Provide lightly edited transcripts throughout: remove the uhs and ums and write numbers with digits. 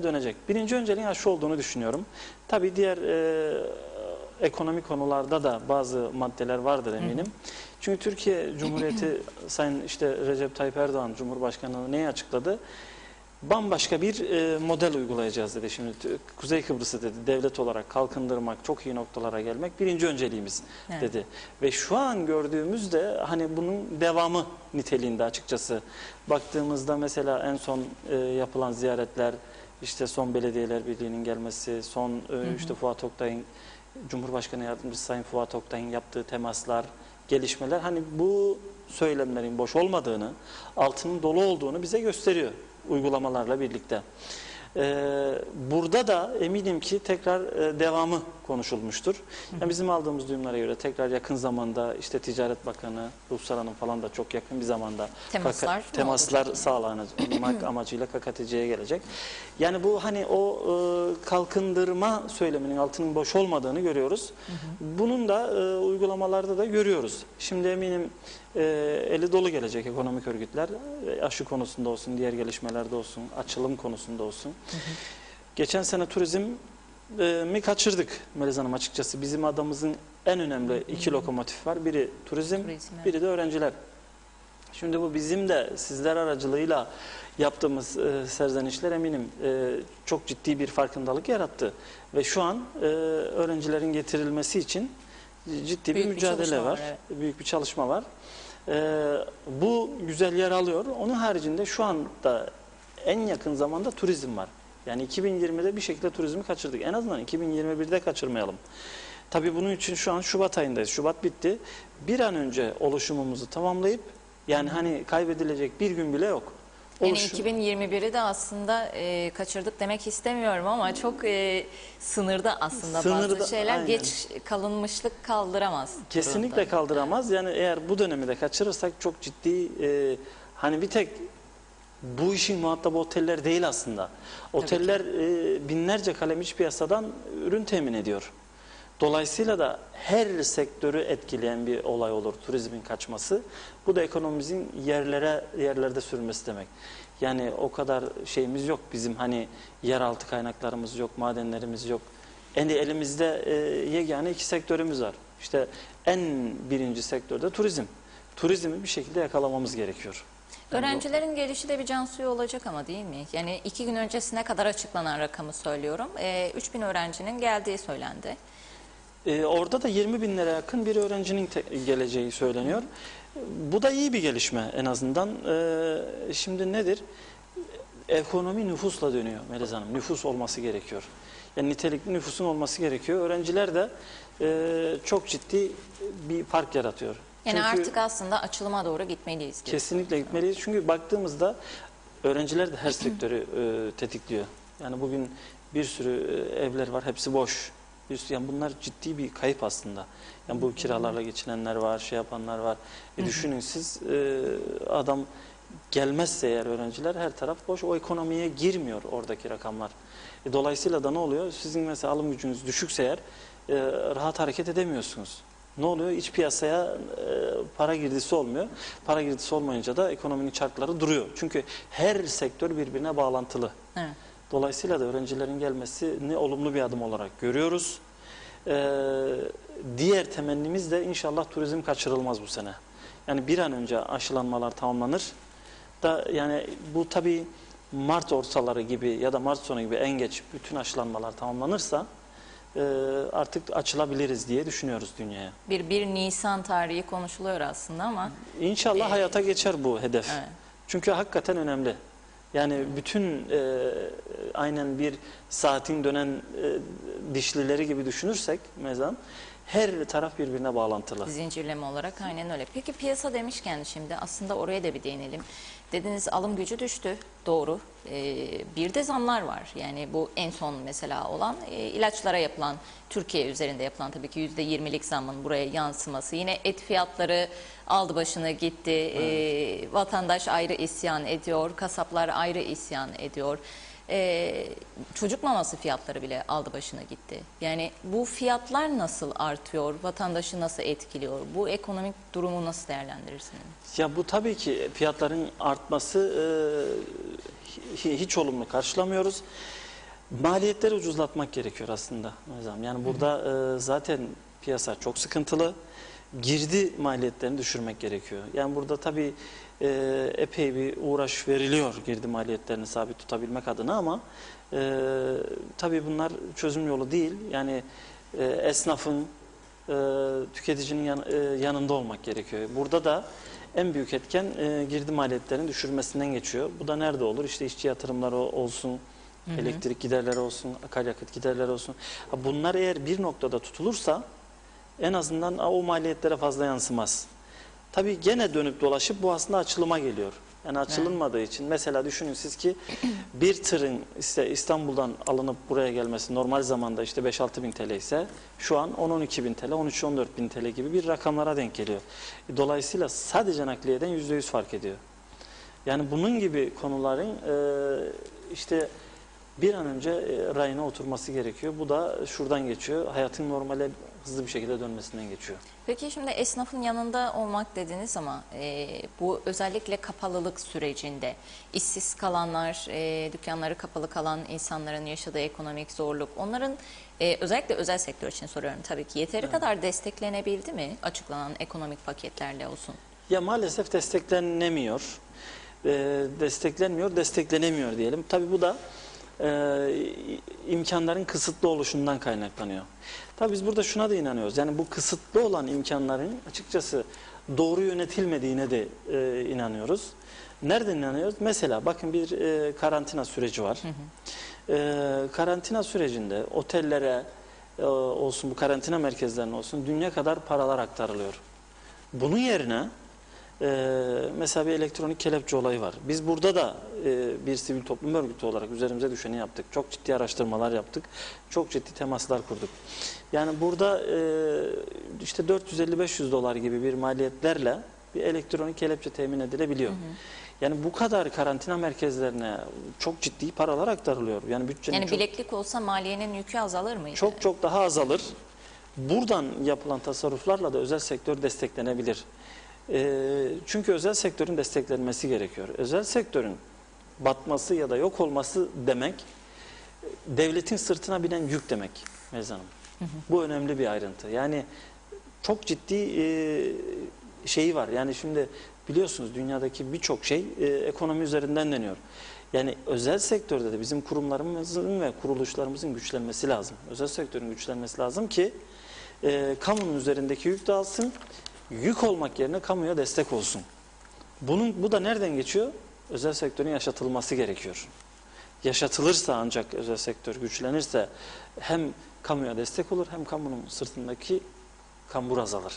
dönecek. Birinci önceliğin aşı olduğunu düşünüyorum. Tabii diğer ekonomik konularda da bazı maddeler vardır eminim. Çünkü Türkiye Cumhuriyeti Sayın Recep Tayyip Erdoğan Cumhurbaşkanı neyi açıkladı? Bambaşka bir model uygulayacağız dedi. Şimdi Kuzey Kıbrıs'ı dedi devlet olarak kalkındırmak, çok iyi noktalara gelmek birinci önceliğimiz dedi. Ve şu an gördüğümüzde hani bunun devamı niteliğinde açıkçası. Baktığımızda mesela en son yapılan ziyaretler, son Belediyeler Birliği'nin gelmesi, son Fuat Oktay'ın, Cumhurbaşkanı Yardımcısı Sayın Fuat Oktay'ın yaptığı temaslar, gelişmeler hani bu söylemlerin boş olmadığını, altının dolu olduğunu bize gösteriyor uygulamalarla birlikte. Burada da eminim ki tekrar devamı konuşulmuştur. Yani bizim aldığımız duyumlara göre tekrar yakın zamanda Ticaret Bakanı Ruslar Hanım falan da çok yakın bir zamanda temaslar sağlanmak amacıyla KKTC'ye gelecek. Yani bu hani o kalkındırma söyleminin altının boş olmadığını görüyoruz. Bunun da uygulamalarda da görüyoruz. Şimdi eminim eli dolu gelecek ekonomik örgütler. Aşı konusunda olsun, diğer gelişmelerde olsun, açılım konusunda olsun. Geçen sene turizm mi kaçırdık Melis Hanım açıkçası. Bizim adamımızın en önemli iki lokomotif var. Biri turizm, biri de öğrenciler. Şimdi bu bizim de sizler aracılığıyla yaptığımız serzenişler eminim çok ciddi bir farkındalık yarattı. Ve şu an öğrencilerin getirilmesi için ciddi bir mücadele var. Büyük bir çalışma var. Bu güzel yer alıyor. Onun haricinde şu anda en yakın zamanda turizm var. Yani 2020'de bir şekilde turizmi kaçırdık. En azından 2021'de kaçırmayalım. Tabii bunun için şu an Şubat ayındayız. Şubat bitti. Bir an önce oluşumumuzu tamamlayıp yani hani kaybedilecek bir gün bile yok. Yani 2021'i de aslında kaçırdık demek istemiyorum ama çok sınırda aslında bazı şeyler aynen. Geç kalınmışlık kaldıramaz. Kesinlikle kaldıramaz. Yani eğer bu dönemi de kaçırırsak çok ciddi hani bir tek bu işin muhatabı oteller değil aslında. Oteller binlerce kalem iç piyasadan ürün temin ediyor. Dolayısıyla da her sektörü etkileyen bir olay olur turizmin kaçması. Bu da ekonomimizin yerlerde sürmesi demek. Yani o kadar şeyimiz yok bizim hani yeraltı kaynaklarımız yok, madenlerimiz yok. Elimizde yegane iki sektörümüz var. En birinci sektörde turizm. Turizmi bir şekilde yakalamamız gerekiyor. Öğrencilerin gelişi de bir can suyu olacak ama değil mi? Yani 2 gün öncesine kadar açıklanan rakamı söylüyorum. 3000 öğrencinin geldiği söylendi. Orada da 20 binlere yakın bir öğrencinin geleceği söyleniyor. Bu da iyi bir gelişme en azından. Şimdi nedir? Ekonomi nüfusla dönüyor Melis Hanım. Nüfus olması gerekiyor. Yani nitelikli nüfusun olması gerekiyor. Öğrenciler de çok ciddi bir fark yaratıyor. Yani çünkü artık aslında açılıma doğru gitmeliyiz. Diyorsun. Kesinlikle gitmeliyiz. Çünkü baktığımızda öğrenciler de her sektörü tetikliyor. Yani bugün bir sürü evler var. Hepsi boş. Yani bunlar ciddi bir kayıp aslında. Yani bu kiralarla geçinenler var, yapanlar var. Düşünün siz adam gelmezse eğer öğrenciler her taraf boş. O ekonomiye girmiyor oradaki rakamlar. Dolayısıyla da ne oluyor? Sizin mesela alım gücünüz düşükse eğer rahat hareket edemiyorsunuz. Ne oluyor? İç piyasaya para girdisi olmuyor. Para girdisi olmayınca da ekonominin çarkları duruyor. Çünkü her sektör birbirine bağlantılı. Evet. Dolayısıyla da öğrencilerin gelmesini olumlu bir adım olarak görüyoruz. Diğer temennimiz de inşallah turizm kaçırılmaz bu sene. Yani bir an önce aşılanmalar tamamlanır. Yani bu tabii Mart ortaları gibi ya da Mart sonu gibi en geç bütün aşılanmalar tamamlanırsa artık açılabiliriz diye düşünüyoruz dünyaya. Bir Nisan tarihi konuşuluyor aslında ama. İnşallah hayata geçer bu hedef. Evet. Çünkü hakikaten önemli. Yani bütün aynen bir saatin dönen dişlileri gibi düşünürsek mezan her taraf birbirine bağlantılı. Zincirleme olarak aynen öyle. Peki piyasa demişken şimdi aslında oraya da bir değinelim. Dediniz alım gücü düştü. Doğru. Bir de zamlar var. Yani bu en son mesela olan ilaçlara yapılan, Türkiye üzerinde yapılan tabii ki %20'lik zamın buraya yansıması. Yine et fiyatları aldı başını gitti. Evet. Vatandaş ayrı isyan ediyor. Kasaplar ayrı isyan ediyor. çocuk maması fiyatları bile aldı başına gitti. Yani bu fiyatlar nasıl artıyor, vatandaşı nasıl etkiliyor, bu ekonomik durumu nasıl değerlendirirsiniz? Ya bu tabii ki fiyatların artması hiç olumlu karşılamıyoruz. Maliyetleri ucuzlatmak gerekiyor aslında hocam. Yani burada zaten piyasa çok sıkıntılı. Girdi maliyetlerini düşürmek gerekiyor. Yani burada tabii epey bir uğraş veriliyor girdi maliyetlerini sabit tutabilmek adına ama tabii bunlar çözüm yolu değil. Yani esnafın, tüketicinin yanında olmak gerekiyor. Burada da en büyük etken girdi maliyetlerinin düşürmesinden geçiyor. Bu da nerede olur? İşte işçi yatırımları olsun, elektrik giderleri olsun, akaryakıt giderleri olsun. Bunlar eğer bir noktada tutulursa en azından o maliyetlere fazla yansımaz. Tabii gene dönüp dolaşıp bu aslında açılıma geliyor. Yani açılınmadığı için mesela düşünün siz ki bir tırın işte İstanbul'dan alınıp buraya gelmesi normal zamanda işte 5-6 bin TL ise şu an 10-12 bin TL, 13-14 bin TL gibi bir rakamlara denk geliyor. Dolayısıyla sadece nakliyeden %100 fark ediyor. Yani bunun gibi konuların işte bir an önce rayına oturması gerekiyor. Bu da şuradan geçiyor. Hayatın normale hızlı bir şekilde dönmesinden geçiyor. Peki şimdi esnafın yanında olmak dediniz ama bu özellikle kapalılık sürecinde işsiz kalanlar, dükkanları kapalı kalan insanların yaşadığı ekonomik zorluk, onların özellikle özel sektör için soruyorum tabii ki yeteri kadar desteklenebildi mi açıklanan ekonomik paketlerle olsun? Ya maalesef desteklenemiyor. Desteklenmiyor, desteklenemiyor diyelim. Tabii bu da imkanların kısıtlı oluşundan kaynaklanıyor. Tabii biz burada şuna da inanıyoruz. Yani bu kısıtlı olan imkanların açıkçası doğru yönetilmediğine de inanıyoruz. Nereden inanıyoruz? Mesela bakın bir karantina süreci var. Karantina sürecinde otellere olsun, bu karantina merkezlerine olsun dünya kadar paralar aktarılıyor. Bunun yerine mesela bir elektronik kelepçe olayı var. Biz burada da bir sivil toplum örgütü olarak üzerimize düşeni yaptık. Çok ciddi araştırmalar yaptık. Çok ciddi temaslar kurduk. Yani burada işte 450-500 dolar gibi bir maliyetlerle bir elektronik kelepçe temin edilebiliyor. Yani bu kadar karantina merkezlerine çok ciddi paralar aktarılıyor. Yani bütçenin Yani bileklik olsa maliyenin yükü azalır mıydı? çok çok daha azalır. Buradan yapılan tasarruflarla da özel sektör desteklenebilir. Çünkü özel sektörün desteklenmesi gerekiyor. Özel sektörün batması ya da yok olması demek devletin sırtına binen yük demek Mezan Hanım. Bu önemli bir ayrıntı. Yani çok ciddi şeyi var. Yani şimdi biliyorsunuz dünyadaki birçok şey ekonomi üzerinden dönüyor. Yani özel sektörde de bizim kurumlarımızın ve kuruluşlarımızın güçlenmesi lazım. Özel sektörün güçlenmesi lazım ki kamunun üzerindeki yük dağılsın. Yük olmak yerine kamuya destek olsun. Bu da nereden geçiyor? Özel sektörün yaşatılması gerekiyor. Yaşatılırsa ancak özel sektör güçlenirse hem kamuya destek olur hem kamunun sırtındaki kambur azalır.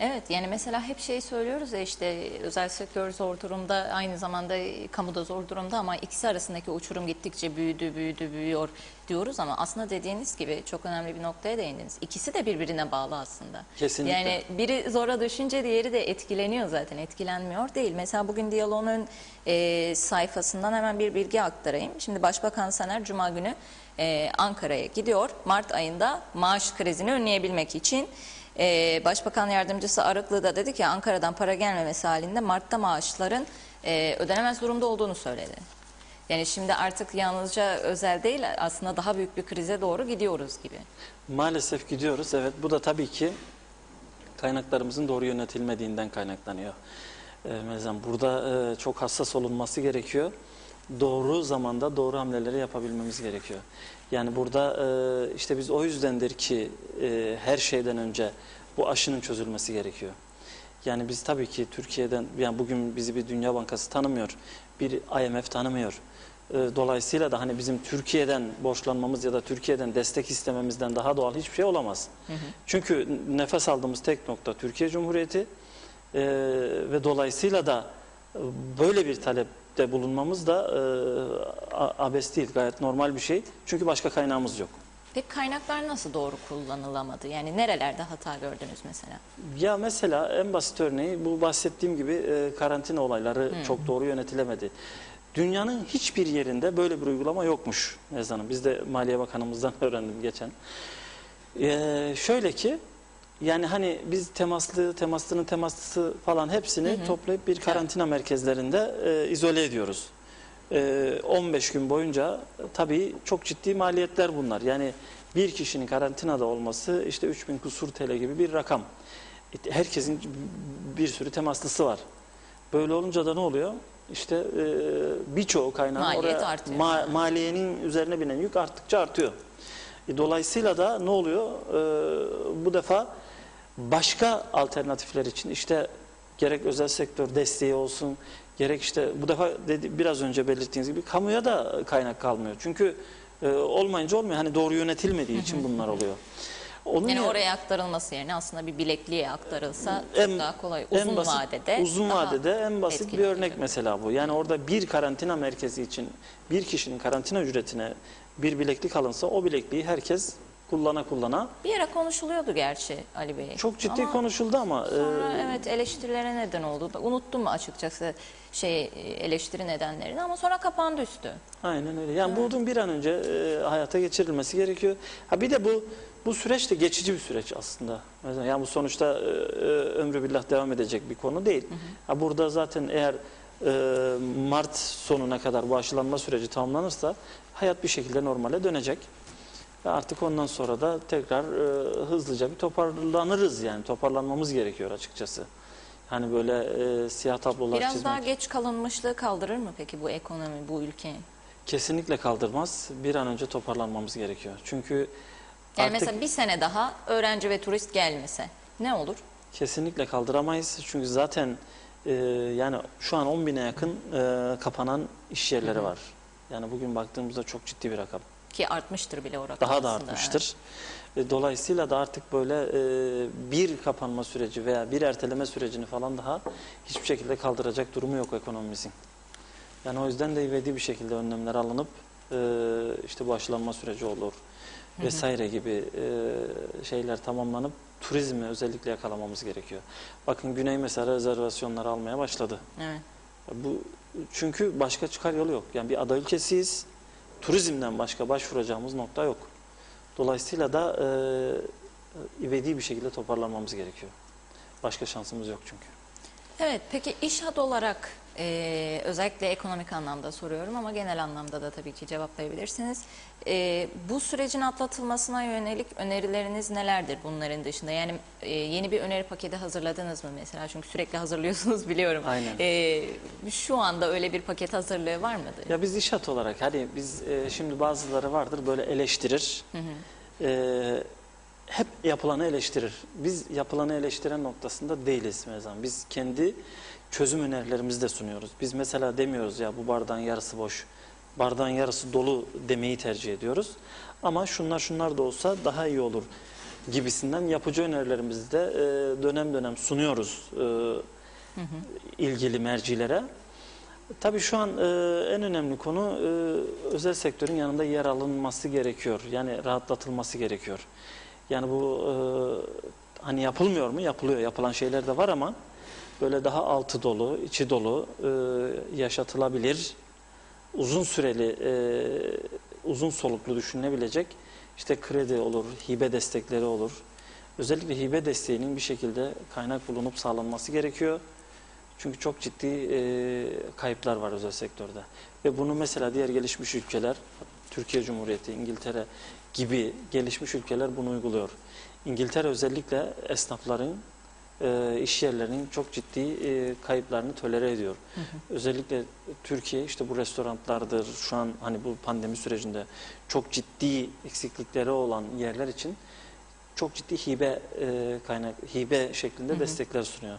Evet, yani mesela hep şey söylüyoruz ya işte özel sektör zor durumda, aynı zamanda kamu da zor durumda ama ikisi arasındaki uçurum gittikçe büyüyor diyoruz ama aslında dediğiniz gibi çok önemli bir noktaya değindiniz. İkisi de birbirine bağlı aslında. Kesinlikle. Yani biri zora düşünce diğeri de etkileniyor zaten, etkilenmiyor değil. Mesela bugün Diyalog'un sayfasından hemen bir bilgi aktarayım. Şimdi Başbakan Saner Cuma günü Ankara'ya gidiyor. Mart ayında maaş krizini önleyebilmek için Başbakan Yardımcısı Arıklı da dedi ki Ankara'dan para gelmemesi halinde Mart'ta maaşların ödenemez durumda olduğunu söyledi. Yani şimdi artık yalnızca özel değil aslında daha büyük bir krize doğru gidiyoruz gibi. Maalesef gidiyoruz. Evet, bu da tabii ki kaynaklarımızın doğru yönetilmediğinden kaynaklanıyor. Burada çok hassas olunması gerekiyor. Doğru zamanda doğru hamleleri yapabilmemiz gerekiyor. Yani burada işte biz o yüzdendir ki her şeyden önce bu aşının çözülmesi gerekiyor. Yani biz tabii ki Türkiye'den, yani bugün bizi bir Dünya Bankası tanımıyor, bir IMF tanımıyor. Dolayısıyla da hani bizim Türkiye'den borçlanmamız ya da Türkiye'den destek istememizden daha doğal hiçbir şey olamaz. Çünkü nefes aldığımız tek nokta Türkiye Cumhuriyeti ve dolayısıyla da böyle bir talepte bulunmamız da abes değil, gayet normal bir şey. Çünkü başka kaynağımız yok. Peki kaynaklar nasıl doğru kullanılamadı? Yani nerelerde hata gördünüz mesela? Ya mesela en basit örneği bu bahsettiğim gibi karantina olayları çok doğru yönetilemedi. Dünyanın hiçbir yerinde böyle bir uygulama yokmuş Nezih Hanım. Biz de Maliye Bakanımızdan öğrendim geçen. Şöyle ki, yani hani biz temaslının temaslısı falan hepsini toplayıp bir karantina merkezlerinde izole ediyoruz. 15 gün boyunca tabii çok ciddi maliyetler bunlar. Yani bir kişinin karantinada olması işte 3000 kusur TL gibi bir rakam. Herkesin bir sürü temaslısı var. Böyle olunca da ne oluyor? İşte birçoğu kaynağın Maliyet oraya maliyenin üzerine binen yük arttıkça artıyor. Dolayısıyla da ne oluyor? Bu defa başka alternatifler için işte gerek özel sektör desteği olsun, gerek işte bu defa biraz önce belirttiğiniz gibi kamuya da kaynak kalmıyor. Çünkü olmayınca olmuyor. Hani doğru yönetilmediği için bunlar oluyor. Yani oraya aktarılması yerine aslında bir bilekliğe aktarılsa çok daha kolay. Uzun vadede en basit bir örnek mesela bu. Yani orada bir karantina merkezi için bir kişinin karantina ücretine bir bileklik alınsa o bilekliği herkes kullana. Bir ara konuşuluyordu gerçi Ali Bey. Çok ciddi konuşuldu ama. Sonra evet, eleştirilere neden oldu. Unuttum açıkçası eleştiri nedenlerini, ama sonra kapandı üstü. Aynen öyle. Yani bunun bir an önce hayata geçirilmesi gerekiyor. Ha bir de bu süreç de geçici bir süreç aslında. Yani bu sonuçta ömrü billah devam edecek bir konu değil. Ha burada zaten eğer Mart sonuna kadar bu aşılanma süreci tamamlanırsa hayat bir şekilde normale dönecek. Ve artık ondan sonra da tekrar hızlıca bir toparlanırız, yani toparlanmamız gerekiyor açıkçası. Hani böyle siyah tablolar Biraz çizmek. daha geç kalınmışlığı kaldırır mı peki bu ekonomi, bu ülke? Kesinlikle kaldırmaz. Bir an önce toparlanmamız gerekiyor. Çünkü Yani artık mesela bir sene daha öğrenci ve turist gelmese ne olur? kesinlikle kaldıramayız. Çünkü zaten yani şu an 10.000'e yakın kapanan iş yerleri var. Yani bugün baktığımızda çok ciddi bir rakam. Ki artmıştır bile o rakam Daha da aslında. artmıştır. Dolayısıyla da artık böyle bir kapanma süreci veya bir erteleme sürecini falan daha hiçbir şekilde kaldıracak durumu yok ekonomimizin. Yani o yüzden de ivedi bir şekilde önlemler alınıp işte bu aşılanma süreci olur vesaire gibi şeyler tamamlanıp turizmi özellikle yakalamamız gerekiyor. Bakın Güney mesela rezervasyonları almaya başladı. Evet. Bu çünkü başka çıkar yolu yok. Yani bir ada ülkesiyiz. Turizmden başka başvuracağımız nokta yok. Dolayısıyla da ivedi bir şekilde toparlanmamız gerekiyor. Başka şansımız yok çünkü. Evet, peki İŞHAD olarak özellikle ekonomik anlamda soruyorum ama genel anlamda da tabii ki cevaplayabilirsiniz. Bu sürecin atlatılmasına yönelik önerileriniz nelerdir bunların dışında? Yani yeni bir öneri paketi hazırladınız mı mesela? Çünkü sürekli hazırlıyorsunuz biliyorum. Aynen. Şu anda öyle bir paket hazırlığı var mıdır? Ya biz İŞHAD olarak hani biz şimdi bazıları vardır böyle eleştirir. Hep yapılanı eleştirir. Biz yapılanı eleştiren noktasında değiliz mesela. Biz kendi çözüm önerilerimizi de sunuyoruz. Biz mesela demiyoruz ya bu bardağın yarısı boş, bardağın yarısı dolu demeyi tercih ediyoruz. Ama şunlar da olsa daha iyi olur gibisinden yapıcı önerilerimizi de dönem dönem sunuyoruz ilgili mercilere. Tabii şu an en önemli konu özel sektörün yanında yer alınması gerekiyor. Yani rahatlatılması gerekiyor. Yani bu hani yapılmıyor mu? Yapılıyor. Yapılan şeyler de var ama böyle daha altı dolu, içi dolu, yaşatılabilir, uzun süreli, uzun soluklu düşünülebilecek işte kredi olur, hibe destekleri olur. Özellikle hibe desteğinin bir şekilde kaynak bulunup sağlanması gerekiyor. Çünkü çok ciddi kayıplar var özel sektörde. Ve bunu mesela diğer gelişmiş ülkeler, Türkiye Cumhuriyeti, İngiltere gibi gelişmiş ülkeler bunu uyguluyor. İngiltere özellikle esnafların, iş yerlerinin çok ciddi kayıplarını tolere ediyor. Özellikle Türkiye işte bu restoranlardır, şu an hani bu pandemi sürecinde çok ciddi eksiklikleri olan yerler için çok ciddi hibe şeklinde destekler sunuyor.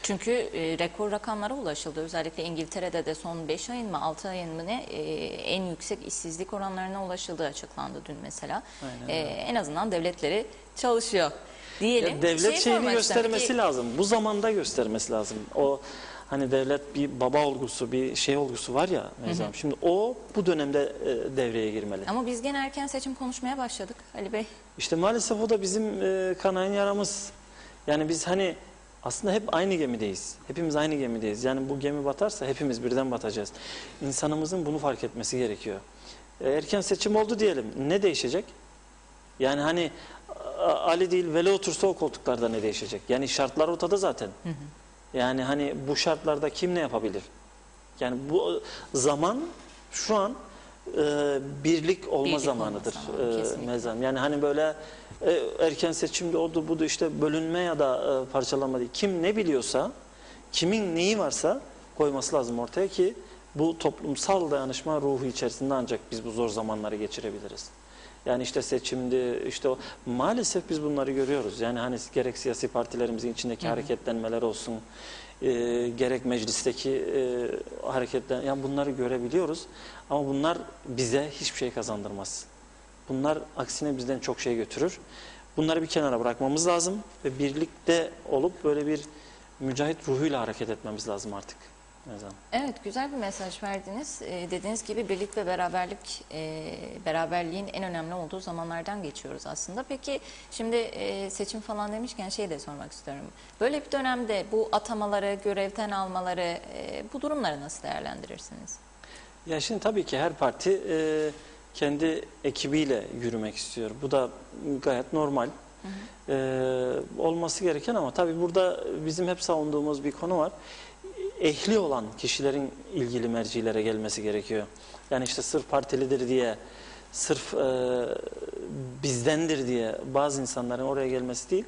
Çünkü rekor rakamlara ulaşıldı. Özellikle İngiltere'de de son 5 ayın mı 6 ayın mı ne en yüksek işsizlik oranlarına ulaşıldığı açıklandı dün mesela. En azından devletleri çalışıyor diyelim. Ya devlet şeyini göstermesi lazım. Bu zamanda göstermesi lazım. O hani devlet bir baba olgusu, bir şey olgusu var ya mesela. Şimdi o bu dönemde devreye girmeli. Ama biz gene erken seçim konuşmaya başladık Ali Bey. İşte maalesef o da bizim kanayan yaramız. Yani biz hani Aslında hep aynı gemideyiz. Hepimiz aynı gemideyiz. Yani bu gemi batarsa hepimiz birden batacağız. İnsanımızın bunu fark etmesi gerekiyor. Erken seçim oldu diyelim. Ne değişecek? Yani hani Ali değil Veli otursa o koltuklarda ne değişecek? Yani şartlar ortada zaten. Yani hani bu şartlarda kim ne yapabilir? Yani bu zaman şu an birlik olma Birlik zamanıdır. olma zamanı, kesinlikle. Mezam. Yani hani böyle erken seçimde oldu budu işte bölünme ya da parçalanma değil. Kim ne biliyorsa, kimin neyi varsa koyması lazım ortaya ki bu toplumsal dayanışma ruhu içerisinde ancak biz bu zor zamanları geçirebiliriz. Yani işte seçimdi, işte maalesef biz bunları görüyoruz. Yani hani gerek siyasi partilerimizin içindeki hareketlenmeler olsun, gerek meclisteki hareketler, yani bunları görebiliyoruz. Ama bunlar bize hiçbir şey kazandırmaz. Bunlar aksine bizden çok şey götürür. Bunları bir kenara bırakmamız lazım ve birlikte olup böyle bir mücahit ruhuyla hareket etmemiz lazım artık. Evet, güzel bir mesaj verdiniz. Dediğiniz gibi birlik ve beraberlik, beraberliğin en önemli olduğu zamanlardan geçiyoruz aslında. Peki şimdi seçim falan demişken şey de sormak istiyorum. Böyle bir dönemde bu atamaları, görevden almaları, bu durumları nasıl değerlendirirsiniz? Ya şimdi tabii ki her parti kendi ekibiyle yürümek istiyor. Bu da gayet normal. Olması gereken ama tabii burada bizim hep savunduğumuz bir konu var. Ehli olan kişilerin ilgili mercilere gelmesi gerekiyor. Yani işte sırf partilidir diye, sırf bizdendir diye bazı insanların oraya gelmesi değil,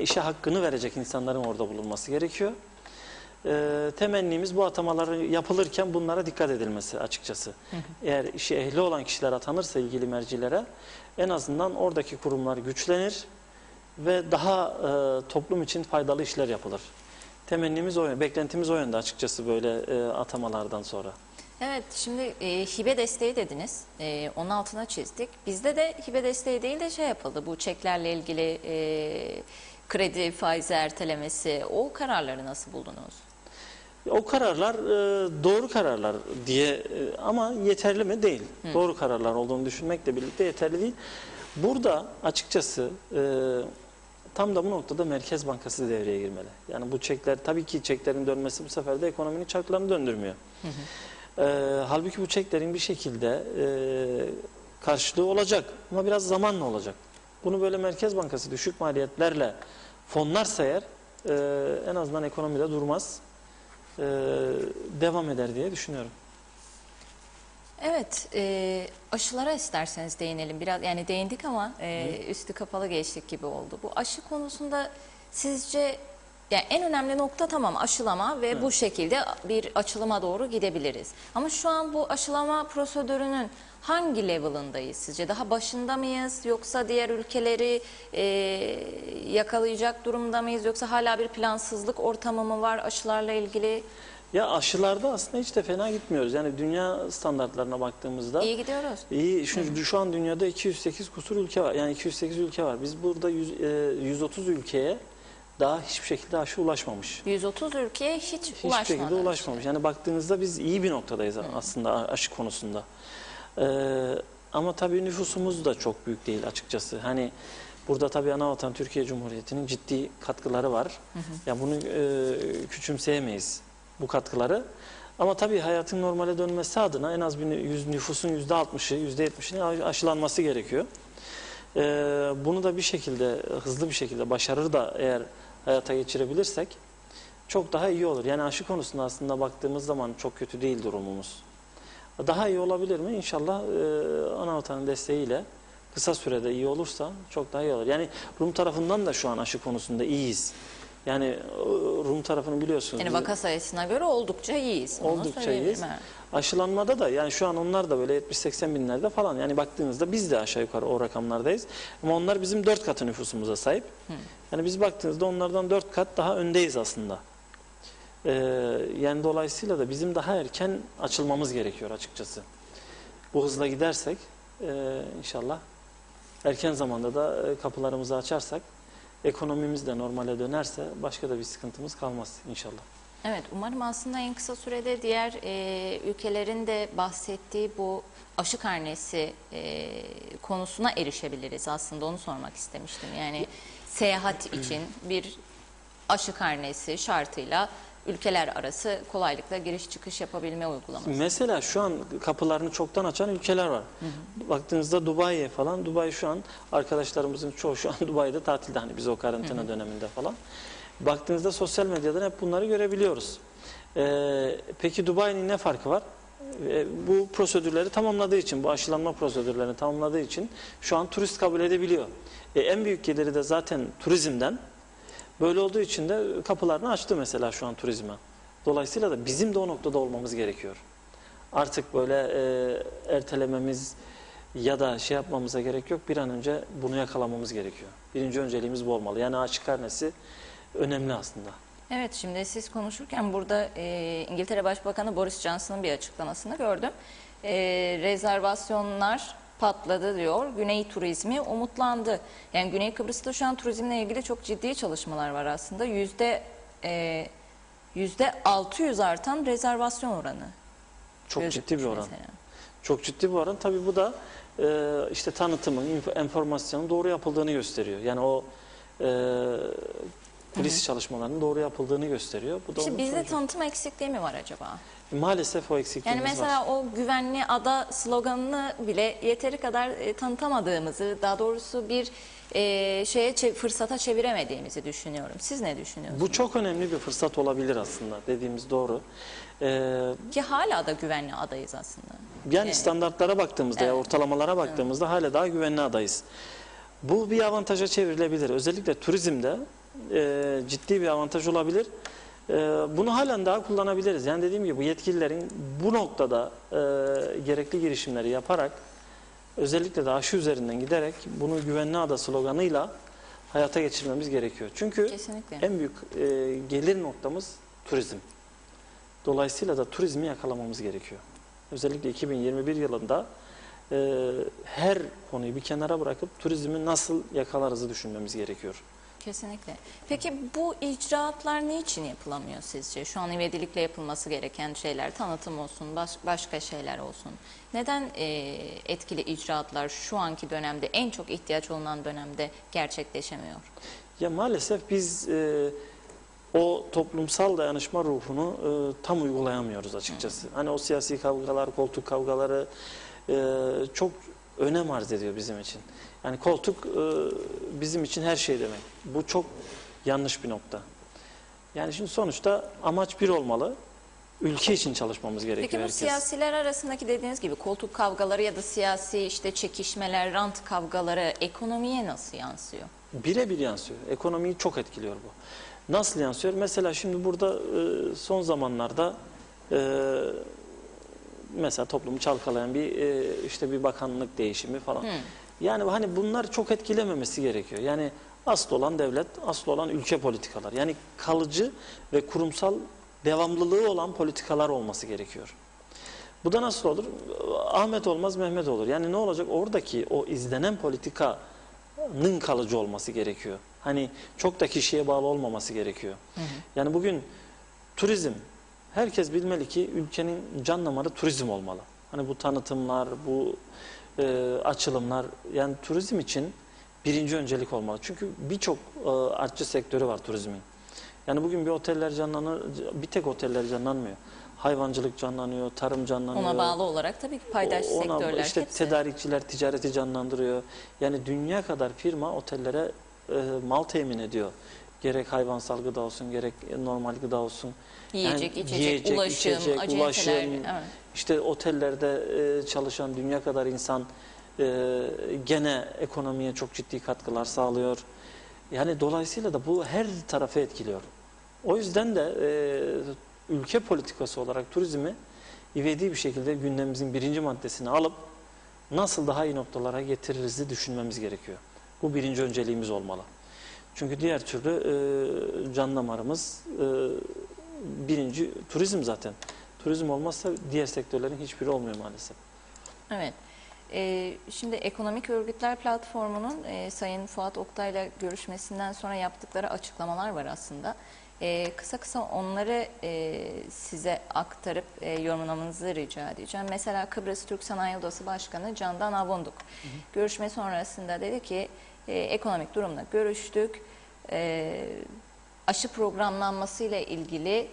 işe hakkını verecek insanların orada bulunması gerekiyor. Temennimiz bu atamaları yapılırken bunlara dikkat edilmesi açıkçası. Eğer işi ehli olan kişiler atanırsa ilgili mercilere en azından oradaki kurumlar güçlenir ve daha toplum için faydalı işler yapılır. Temennimiz o yönde, beklentimiz o yönde açıkçası böyle atamalardan sonra. Evet, şimdi hibe desteği dediniz. Onun altına çizdik. Bizde de hibe desteği değil de şey yapıldı. Bu çeklerle ilgili kredi faizi ertelemesi, o kararları nasıl buldunuz? O kararlar doğru kararlar diye ama yeterli mi? Değil. Doğru kararlar olduğunu düşünmekle birlikte yeterli değil. Burada açıkçası tam da bu noktada Merkez Bankası devreye girmeli. Yani bu çekler, tabii ki çeklerin dönmesi bu sefer de ekonominin çarklarını döndürmüyor. Halbuki bu çeklerin bir şekilde karşılığı olacak ama biraz zamanla olacak. Bunu böyle Merkez Bankası düşük maliyetlerle fonlarsa eğer en azından ekonomide durmaz, devam eder diye düşünüyorum. Evet, aşılara isterseniz değinelim biraz. Yani değindik ama üstü kapalı geçtik gibi oldu. Bu aşı konusunda sizce yani en önemli nokta tamam aşılama ve bu şekilde bir açılıma doğru gidebiliriz. Ama şu an bu aşılama prosedürünün hangi level'ındayız sizce? Daha başında mıyız yoksa diğer ülkeleri yakalayacak durumda mıyız? Yoksa hala bir plansızlık ortamı mı var aşılarla ilgili? Ya aşılarda aslında hiç de fena gitmiyoruz. Yani dünya standartlarına baktığımızda İyi gidiyoruz. iyi. Şu an dünyada 208 kusur ülke var. Yani 208 ülke var. Biz burada 130 ülkeye daha hiçbir şekilde aşı ulaşmamış. 130 ülkeye hiç Hiçbir ulaşmadı. şekilde ulaşmamış. Yani baktığınızda biz iyi bir noktadayız aslında aşı konusunda. Ama tabii nüfusumuz da çok büyük değil açıkçası. Hani burada tabii anavatan Türkiye Cumhuriyeti'nin ciddi katkıları var. Ya bunu küçümseyemeyiz bu katkıları. Ama tabii hayatın normale dönmesi adına en az bir nüfusun %60'ı, %70'inin aşılanması gerekiyor. Bunu da bir şekilde, hızlı bir şekilde başarır da eğer hayata geçirebilirsek çok daha iyi olur. Yani aşı konusunda aslında baktığımız zaman çok kötü değil durumumuz. Daha iyi olabilir mi? İnşallah anavatanın desteğiyle kısa sürede iyi olursa çok daha iyi olur. Yani Rum tarafından da şu an aşı konusunda iyiyiz. Yani Rum tarafını biliyorsunuz. Yani vaka sayısına göre oldukça iyiyiz. Oldukça iyiyiz. Evet. Aşılanmada da yani şu an onlar da böyle 70-80 binlerde falan. Yani baktığınızda biz de aşağı yukarı o rakamlardayız. Ama onlar bizim 4 katı nüfusumuza sahip. Yani biz baktığınızda onlardan 4 kat daha öndeyiz aslında. Yani dolayısıyla da bizim daha erken açılmamız gerekiyor açıkçası. Bu hızla gidersek inşallah erken zamanda da kapılarımızı açarsak ekonomimiz de normale dönerse başka da bir sıkıntımız kalmaz inşallah. Evet, umarım aslında en kısa sürede diğer ülkelerin de bahsettiği bu aşı karnesi konusuna erişebiliriz. Aslında onu sormak istemiştim. Yani seyahat için bir aşı karnesi şartıyla ülkeler arası kolaylıkla giriş çıkış yapabilme uygulaması. Mesela şu an kapılarını çoktan açan ülkeler var. Baktığınızda Dubai'ye falan, Dubai şu an arkadaşlarımızın çoğu şu an Dubai'de tatilde, hani biz o karantina döneminde falan. Baktığınızda sosyal medyadan hep bunları görebiliyoruz. Peki Dubai'nin ne farkı var? Bu prosedürleri tamamladığı için, bu aşılanma prosedürlerini tamamladığı için şu an turist kabul edebiliyor. En büyük geliri de zaten turizmden. Böyle olduğu için de kapılarını açtı mesela şu an turizme. Dolayısıyla da bizim de o noktada olmamız gerekiyor. Artık böyle ertelememiz ya da şey yapmamıza gerek yok. Bir an önce bunu yakalamamız gerekiyor. Birinci önceliğimiz bu olmalı. Yani aşı karnesi önemli aslında. Evet, şimdi siz konuşurken burada İngiltere Başbakanı Boris Johnson'ın bir açıklamasını gördüm. Rezervasyonlar patladı diyor. Güney turizmi umutlandı. Yani Güney Kıbrıs'ta şu an turizmle ilgili çok ciddi çalışmalar var aslında. %600 artan rezervasyon oranı. Çok ciddi bir oran. Mesela. Çok ciddi bir oran. Tabii bu da işte tanıtımın, enformasyonun doğru yapıldığını gösteriyor. Yani o kulis çalışmalarının doğru yapıldığını gösteriyor. Bu da İşte onun bizde sonucu. tanıtım eksikliği mi var acaba? Maalesef o Yani eksikliğimiz mesela var. o güvenli ada sloganını bile yeteri kadar tanıtamadığımızı, daha doğrusu bir fırsata çeviremediğimizi düşünüyorum. Siz ne düşünüyorsunuz? Bu çok önemli bir fırsat olabilir aslında. Dediğimiz doğru. Ki hala da güvenli adayız aslında. Yani standartlara baktığımızda, ya ortalamalara baktığımızda hala daha güvenli adayız. Bu bir avantaja çevrilebilir. Özellikle turizmde ciddi bir avantaj olabilir. Bunu halen daha kullanabiliriz. Yani dediğim gibi bu yetkililerin bu noktada gerekli girişimleri yaparak, özellikle de aşı üzerinden giderek bunu güvenli ada sloganıyla hayata geçirmemiz gerekiyor. Çünkü Kesinlikle. en büyük gelir noktamız turizm. Dolayısıyla da turizmi yakalamamız gerekiyor. Özellikle 2021 yılında her konuyu bir kenara bırakıp turizmi nasıl yakalarızı düşünmemiz gerekiyor. Kesinlikle. Peki bu icraatlar niçin yapılamıyor sizce? Şu an ivedilikle yapılması gereken şeyler, tanıtım olsun, başka şeyler olsun. Neden etkili icraatlar şu anki dönemde, en çok ihtiyaç olunan dönemde gerçekleşemiyor? Ya maalesef biz o toplumsal dayanışma ruhunu tam uygulayamıyoruz açıkçası. Hani o siyasi kavgalar, koltuk kavgaları çok önem arz ediyor bizim için. Yani koltuk bizim için her şey demek. Bu çok yanlış bir nokta. Yani şimdi sonuçta amaç bir olmalı. Ülke için çalışmamız gerekiyor Peki bu herkes. siyasiler arasındaki dediğiniz gibi koltuk kavgaları ya da siyasi işte çekişmeler, rant kavgaları ekonomiye nasıl yansıyor? Birebir yansıyor. Ekonomiyi çok etkiliyor bu. Nasıl yansıyor? Mesela şimdi burada son zamanlarda mesela toplumu çalkalayan işte bir bakanlık değişimi falan. Yani hani bunlar çok etkilememesi gerekiyor. Yani asıl olan devlet, asıl olan ülke politikalar. Yani kalıcı ve kurumsal devamlılığı olan politikalar olması gerekiyor. Bu da nasıl olur? Ahmet olmaz Mehmet olur. Yani ne olacak? Oradaki o izlenen politikanın kalıcı olması gerekiyor. Hani çok da kişiye bağlı olmaması gerekiyor. Yani bugün turizm, herkes bilmeli ki ülkenin can damarı turizm olmalı. Hani bu tanıtımlar, bu açılımlar, yani turizm için birinci öncelik olmalı. Çünkü birçok artçı sektörü var turizmin. Yani bugün bir oteller canlanır, bir tek oteller canlanmıyor. Hayvancılık canlanıyor, tarım canlanıyor. Ona bağlı olarak tabii ki paydaş sektörler işte hepsi. tedarikçiler ticareti canlandırıyor. Yani dünya kadar firma otellere mal temin ediyor. Gerek hayvansal gıda olsun, gerek normal gıda olsun. Yiyecek, Yani içecek, ulaşım, acenteler. Evet. İşte otellerde çalışan dünya kadar insan gene ekonomiye çok ciddi katkılar sağlıyor. Yani dolayısıyla da bu her tarafı etkiliyor. O yüzden de ülke politikası olarak turizmi ivedi bir şekilde gündemimizin birinci maddesini alıp nasıl daha iyi noktalara getiririz düşünmemiz gerekiyor. Bu birinci önceliğimiz olmalı. Çünkü diğer türlü can damarımız birinci turizm zaten. Turizm olmazsa diğer sektörlerin hiçbiri olmuyor maalesef. Evet. Şimdi Ekonomik Örgütler Platformu'nun Sayın Fuat Oktay'la görüşmesinden sonra yaptıkları açıklamalar var aslında. Kısa kısa onları size aktarıp yorumlamanızı rica edeceğim. Mesela Kıbrıs Türk Sanayi Odası Başkanı Candan Avunduk görüşme sonrasında dedi ki ekonomik durumla görüştük. aşı programlanması ile ilgili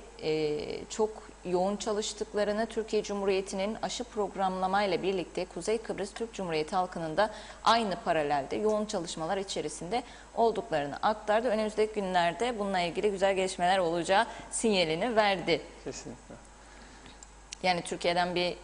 çok yoğun çalıştıklarını, Türkiye Cumhuriyeti'nin aşı programlamayla birlikte Kuzey Kıbrıs Türk Cumhuriyeti halkının da aynı paralelde yoğun çalışmalar içerisinde olduklarını aktardı. Önümüzdeki günlerde bununla ilgili güzel gelişmeler olacağı sinyalini verdi. Kesinlikle. Yani Türkiye'den bir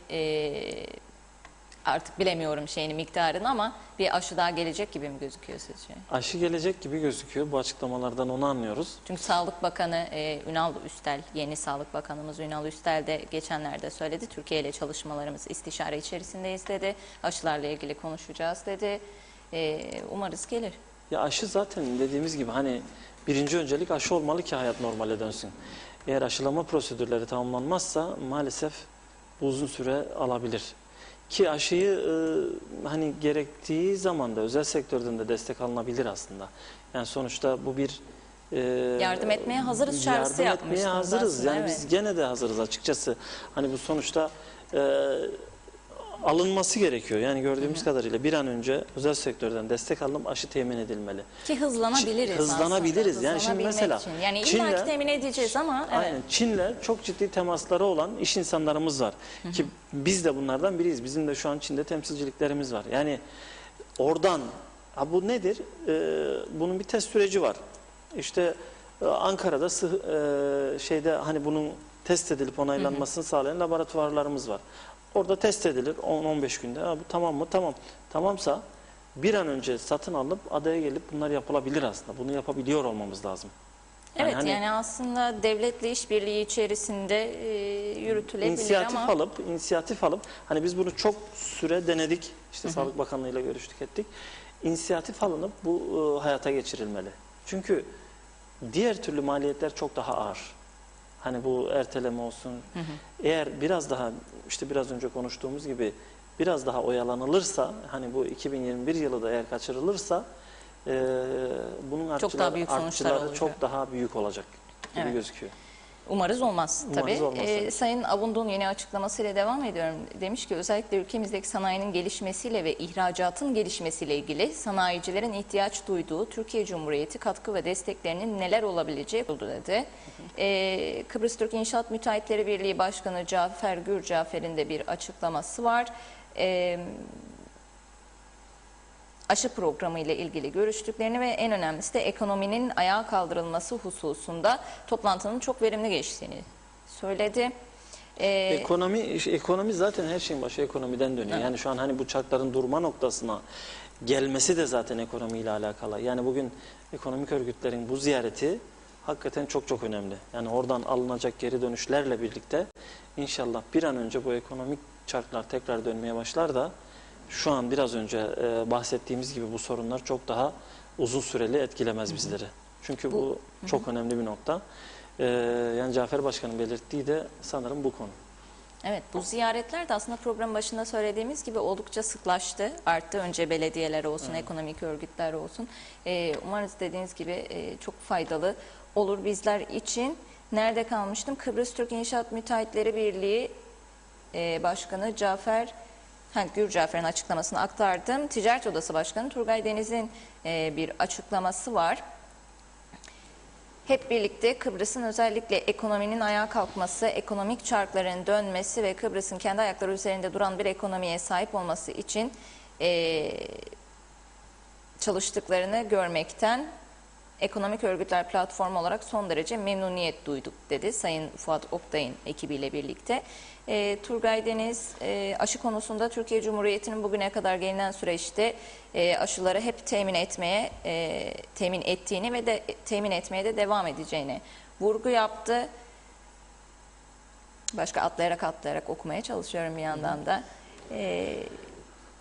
artık bilemiyorum miktarını ama bir aşı daha gelecek gibi mi gözüküyor sizce? Aşı gelecek gibi gözüküyor. Bu açıklamalardan onu anlıyoruz. Çünkü Sağlık Bakanı Ünal Üstel, yeni Sağlık Bakanımız Ünal Üstel de geçenlerde söyledi. Türkiye ile çalışmalarımız istişare içerisindeyiz dedi. Aşılarla ilgili konuşacağız dedi. Umarız gelir. Ya aşı zaten dediğimiz gibi hani birinci öncelik aşı olmalı ki hayat normale dönsün. Eğer aşılama prosedürleri tamamlanmazsa maalesef bu uzun süre alabilir. Ki aşıyı hani gerektiği zaman da özel sektörden de destek alınabilir aslında. Yani sonuçta bu bir yardım etmeye hazırız çağrısı yardım etmeye hazırız. aslında, Yani evet. biz gene de hazırız açıkçası. Hani bu sonuçta alınması gerekiyor. Yani gördüğümüz kadarıyla bir an önce özel sektörden destek alınıp aşı temin edilmeli. Ki hızlanabiliriz Hızlanabiliriz. aslında. Yani şimdi mesela için. Yani illaki temin edeceğiz ama evet. Aynen. Çin'le çok ciddi temasları olan iş insanlarımız var. Ki biz de bunlardan biriyiz. Bizim de şu an Çin'de temsilciliklerimiz var. Yani oradan bu nedir? Bunun bir test süreci var. İşte Ankara'da şeyde hani bunun test edilip onaylanmasını sağlayan laboratuvarlarımız var. Orada test edilir 10-15 günde. Bu tamam mı? Tamam. Tamamsa bir an önce satın alıp adaya gelip bunlar yapılabilir aslında. Bunu yapabiliyor olmamız lazım. Evet yani aslında devletle işbirliği içerisinde yürütülebilir ama inisiyatif alıp hani biz bunu çok süre denedik. İşte Sağlık Bakanlığı ile görüştük ettik. İnisiyatif alınıp bu hayata geçirilmeli. Çünkü diğer türlü maliyetler çok daha ağır. Hani bu erteleme olsun. Eğer biraz daha işte biraz önce konuştuğumuz gibi biraz daha oyalanılırsa hani bu 2021 yılı da eğer kaçırılırsa bunun çok daha büyük sonuçlar olacak. Çok daha büyük olacak gibi evet. gözüküyor. Umarız olmaz tabii. Olmaz. Sayın Avund'un yeni açıklamasıyla devam ediyorum. Demiş ki özellikle ülkemizdeki sanayinin gelişmesiyle ve ihracatın gelişmesiyle ilgili sanayicilerin ihtiyaç duyduğu Türkiye Cumhuriyeti katkı ve desteklerinin neler olabileceği oldu dedi. Kıbrıs Türk İnşaat Müteahhitleri Birliği Başkanı Cafer Gürcafer'in de bir açıklaması var. Aşı programı ile ilgili görüştüklerini ve en önemlisi de ekonominin ayağa kaldırılması hususunda toplantının çok verimli geçtiğini söyledi. Ekonomi zaten her şeyin başı ekonomiden dönüyor. Evet. Yani şu an hani bu çarkların durma noktasına gelmesi de zaten ekonomiyle alakalı. Yani bugün ekonomik örgütlerin bu ziyareti hakikaten çok çok önemli. Yani oradan alınacak geri dönüşlerle birlikte inşallah bir an önce bu ekonomik çarklar tekrar dönmeye başlar da şu an biraz önce bahsettiğimiz gibi bu sorunlar çok daha uzun süreli etkilemez bizleri. Çünkü bu çok önemli bir nokta. Yani Cafer Başkan'ın belirttiği de sanırım bu konu. Evet, bu ziyaretler de aslında program başında söylediğimiz gibi oldukça sıklaştı. Arttı önce belediyeler olsun, ekonomik örgütler olsun. Umarız dediğiniz gibi çok faydalı olur bizler için. Nerede kalmıştım? Kıbrıs Türk İnşaat Müteahhitleri Birliği Başkanı Gürcafer'in açıklamasını aktardım. Ticaret Odası Başkanı Turgay Deniz'in bir açıklaması var. Hep birlikte Kıbrıs'ın özellikle ekonominin ayağa kalkması, ekonomik çarkların dönmesi ve Kıbrıs'ın kendi ayakları üzerinde duran bir ekonomiye sahip olması için çalıştıklarını görmekten Ekonomik Örgütler Platformu olarak son derece memnuniyet duyduk dedi Sayın Fuat Oktay'ın ekibiyle birlikte. Turgay Deniz aşı konusunda Türkiye Cumhuriyeti'nin bugüne kadar gelinen süreçte aşıları hep temin ettiğini ve de temin etmeye de devam edeceğini vurgu yaptı. Başka atlayarak okumaya çalışıyorum bir yandan da.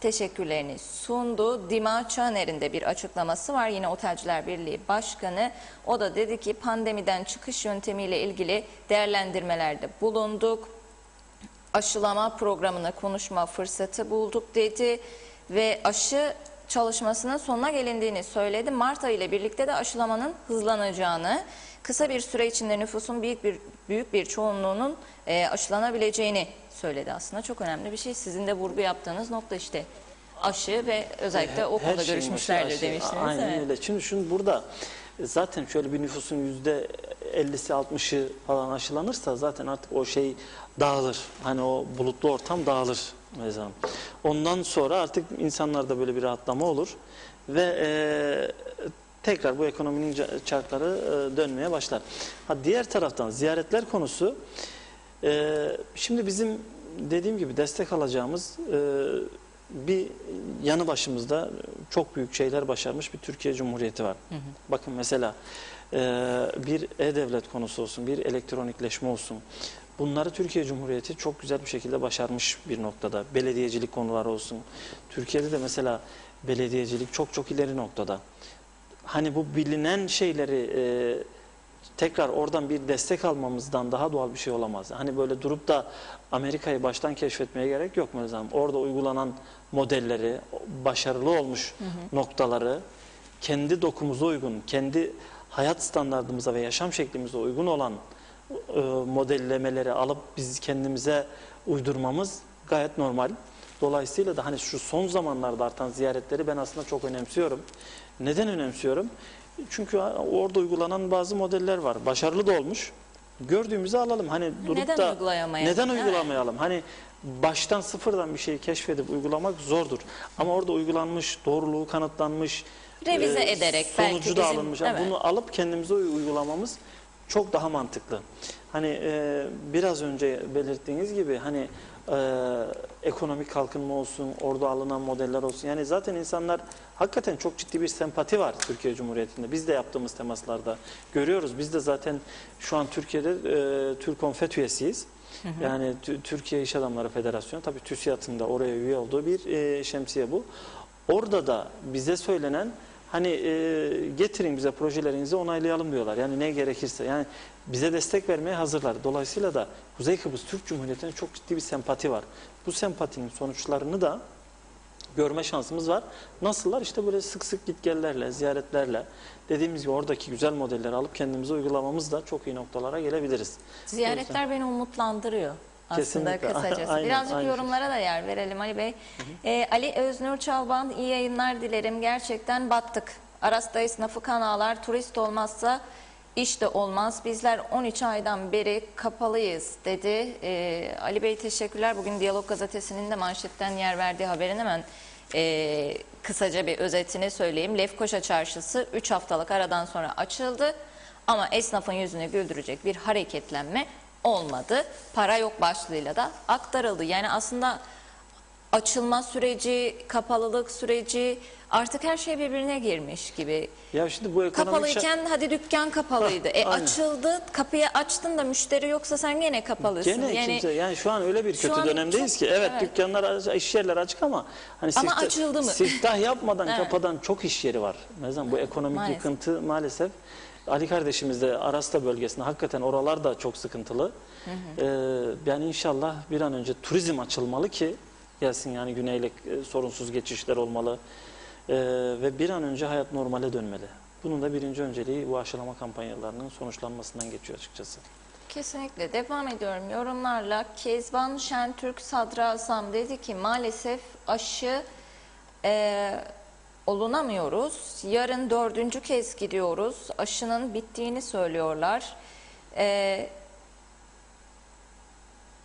Teşekkürlerini sundu. Dima Çaner'in de bir açıklaması var. Yine Otelciler Birliği Başkanı. O da dedi ki pandemiden çıkış yöntemiyle ilgili değerlendirmelerde bulunduk. Aşılama programını konuşma fırsatı bulduk dedi. Ve aşı çalışmasının sonuna gelindiğini söyledi. Mart ayı ile birlikte de aşılamanın hızlanacağını, kısa bir süre içinde nüfusun büyük bir çoğunluğunun aşılanabileceğini söyledi aslında. Çok önemli bir şey. Sizin de vurgu yaptığınız nokta işte aşı ve özellikle o konuda görüşmüşlerdir demiştiniz. Aynen öyle. Şimdi burada Zaten şöyle bir nüfusun %50'si 60'ı falan aşılanırsa zaten artık o şey dağılır. Hani o bulutlu ortam dağılır mesela. Ondan sonra artık insanlarda böyle bir rahatlama olur ve tekrar bu ekonominin çarkları dönmeye başlar. Diğer taraftan ziyaretler konusu, şimdi bizim dediğim gibi destek alacağımız bir yanı başımızda çok büyük şeyler başarmış bir Türkiye Cumhuriyeti var. Hı hı. Bakın mesela bir e-devlet konusu olsun, bir elektronikleşme olsun. Bunları Türkiye Cumhuriyeti çok güzel bir şekilde başarmış bir noktada. Belediyecilik konuları olsun. Türkiye'de de mesela belediyecilik çok çok ileri noktada. Hani bu bilinen şeyleri tekrar oradan bir destek almamızdan daha doğal bir şey olamaz. Hani böyle durup da Amerika'yı baştan keşfetmeye gerek yok mesela. Orada uygulanan modelleri, başarılı olmuş noktaları, kendi dokumuza uygun, kendi hayat standartımıza ve yaşam şeklimize uygun olan modellemeleri alıp biz kendimize uydurmamız gayet normal. Dolayısıyla da hani şu son zamanlarda artan ziyaretleri ben aslında çok önemsiyorum. Neden önemsiyorum? Çünkü orada uygulanan bazı modeller var. Başarılı da olmuş. Gördüğümüzü alalım. Hani durup neden da uygulayamayalım? neden uygulamayalım? Hani baştan sıfırdan bir şeyi keşfedip uygulamak zordur. Ama orada uygulanmış, doğruluğu kanıtlanmış, revize ederek belki sonucu da alınmış. evet. Bunu alıp kendimize uygulamamız çok daha mantıklı. Hani biraz önce belirttiğiniz gibi hani ekonomik kalkınma olsun, orada alınan modeller olsun. Yani zaten insanlar hakikaten çok ciddi bir sempati var Türkiye Cumhuriyeti'nde. Biz de yaptığımız temaslarda görüyoruz. Biz de zaten şu an Türkiye'de TÜRKONFET üyesiyiz. Hı hı. Yani Türkiye İş Adamları Federasyonu, tabii TÜSİAD'ın da oraya üye olduğu bir şemsiye bu. Orada da bize söylenen hani getirin bize projelerinizi onaylayalım diyorlar. Yani ne gerekirse. Yani bize destek vermeye hazırlar. Dolayısıyla da Kuzey Kıbrıs Türk Cumhuriyeti'ne çok ciddi bir sempati var. Bu sempatinin sonuçlarını da görme şansımız var. Nasıllar? İşte böyle sık sık gitgellerle, ziyaretlerle, dediğimiz gibi oradaki güzel modelleri alıp kendimize uygulamamızda çok iyi noktalara gelebiliriz. Ziyaretler beni umutlandırıyor. Aslında Kesinlikle. kısacası. Aynen, Birazcık aynen. yorumlara da yer verelim Ali Bey. Ali Öznur Çalban, iyi yayınlar dilerim. Gerçekten battık. Aras'ta esnafı kan ağlar, turist olmazsa iş de olmaz. Bizler 13 aydan beri kapalıyız dedi. Ali Bey teşekkürler. Bugün Diyalog Gazetesi'nin de manşetten yer verdiği haberin hemen kısaca bir özetini söyleyeyim. Lefkoşa Çarşısı 3 haftalık aradan sonra açıldı. Ama esnafın yüzünü güldürecek bir hareketlenme olmadı. Para yok başlığıyla da aktarıldı. Yani aslında açılma süreci, kapalılık süreci, artık her şey birbirine girmiş gibi. Ya şimdi bu ekonomik Kapalıyken hadi dükkan kapalıydı. Açıldı, kapıyı açtın da müşteri yoksa sen gene kapalısın. Gene kimse, yani şu an öyle bir Şu kötü an dönemdeyiz çok- ki evet, evet. dükkanlar, iş yerleri açık ama hani Ama açıldı mı? siftah yapmadan Evet. kapadan çok iş yeri var. Mesela bu ekonomik Maalesef. yıkıntı maalesef Ali kardeşimiz de Arasta bölgesinde hakikaten oralar da çok sıkıntılı. Yani inşallah bir an önce turizm açılmalı ki gelsin, yani güneyle sorunsuz geçişler olmalı. Ve bir an önce hayat normale dönmeli. Bunun da birinci önceliği bu aşılama kampanyalarının sonuçlanmasından geçiyor açıkçası. Kesinlikle. Devam ediyorum yorumlarla. Kezban Şentürk Sadrazam dedi ki maalesef aşı olunamıyoruz. Yarın 4. kez gidiyoruz. Aşının bittiğini söylüyorlar.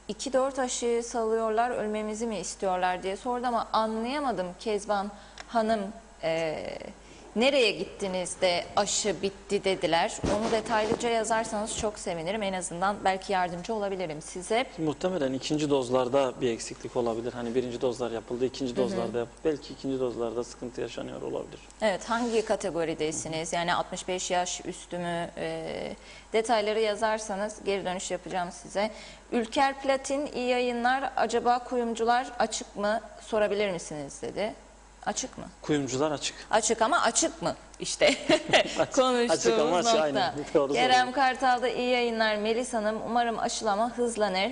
2-4 aşıyı salıyorlar, ölmemizi mi istiyorlar diye sordu ama anlayamadım Kezban Hanım. Nereye gittiniz de aşı bitti dediler. Onu detaylıca yazarsanız çok sevinirim. En azından belki yardımcı olabilirim size. Muhtemelen ikinci dozlarda bir eksiklik olabilir. Hani birinci dozlar yapıldı, ikinci dozlarda belki ikinci dozlarda sıkıntı yaşanıyor olabilir. Evet, hangi kategoridesiniz? Yani 65 yaş üstü mü? Detayları yazarsanız geri dönüş yapacağım size. Ülker Platin, iyi yayınlar. Acaba kuyumcular açık mı? Sorabilir misiniz dedi. Açık mı? Kuyumcular açık. Açık ama açık mı? İşte konuştuğumuz açık ama açık, nokta. aynen. Doğru Kerem söylüyorsun. Kartal'da iyi yayınlar. Melis Hanım, umarım aşılama hızlanır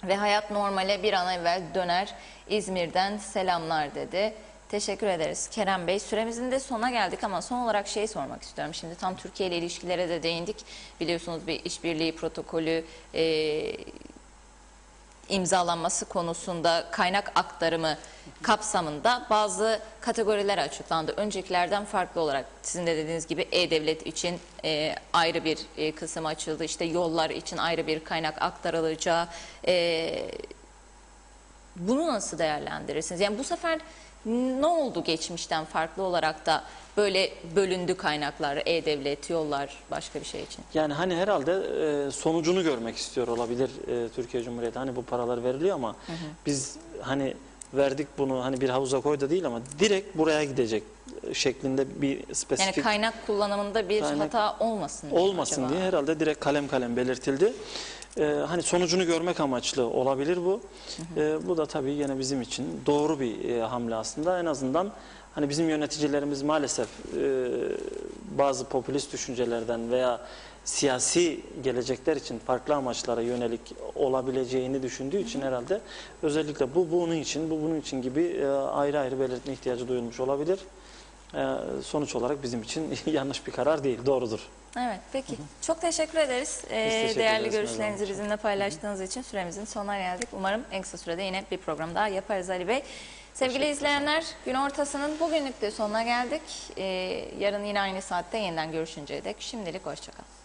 ve hayat normale bir an evvel döner. İzmir'den selamlar dedi. Teşekkür ederiz Kerem Bey. Süremizin de sonuna geldik ama son olarak şeyi sormak istiyorum. Şimdi tam Türkiye ile ilişkilere de değindik. Biliyorsunuz bir işbirliği protokolü imzalanması konusunda kaynak aktarımı kapsamında bazı kategoriler açıklandı. Öncekilerden farklı olarak sizin de dediğiniz gibi E-Devlet için ayrı bir kısım açıldı. İşte yollar için ayrı bir kaynak aktarılacağı. Bunu nasıl değerlendirirsiniz? Yani bu sefer ne oldu geçmişten farklı olarak da böyle bölündü kaynaklar, E-Devlet, yollar, başka bir şey için? Yani hani herhalde sonucunu görmek istiyor olabilir Türkiye Cumhuriyeti. Hani bu paralar veriliyor ama biz hani verdik bunu hani bir havuza koy da değil ama direkt buraya gidecek şeklinde bir spesifik... Yani kaynak kullanımında bir hata olmasın diye olmasın acaba? diye herhalde direkt kalem kalem belirtildi. Hani sonucunu görmek amaçlı olabilir bu. Bu da tabii yine bizim için doğru bir hamle aslında. En azından hani bizim yöneticilerimiz maalesef bazı popülist düşüncelerden veya siyasi gelecekler için farklı amaçlara yönelik olabileceğini düşündüğü için herhalde özellikle bu bunun için gibi ayrı ayrı belirtme ihtiyacı duyulmuş olabilir. Sonuç olarak bizim için yanlış bir karar değil, doğrudur. Evet, peki. Çok teşekkür ederiz. teşekkür Değerli ederiz görüşlerinizi Mevlam. bizimle paylaştığınız için süremizin sonuna geldik. Umarım en kısa sürede yine bir program daha yaparız Ali Bey. Sevgili izleyenler, gün ortasının bugünlük de sonuna geldik. Yarın yine aynı saatte yeniden görüşünceye dek şimdilik hoşçakalın.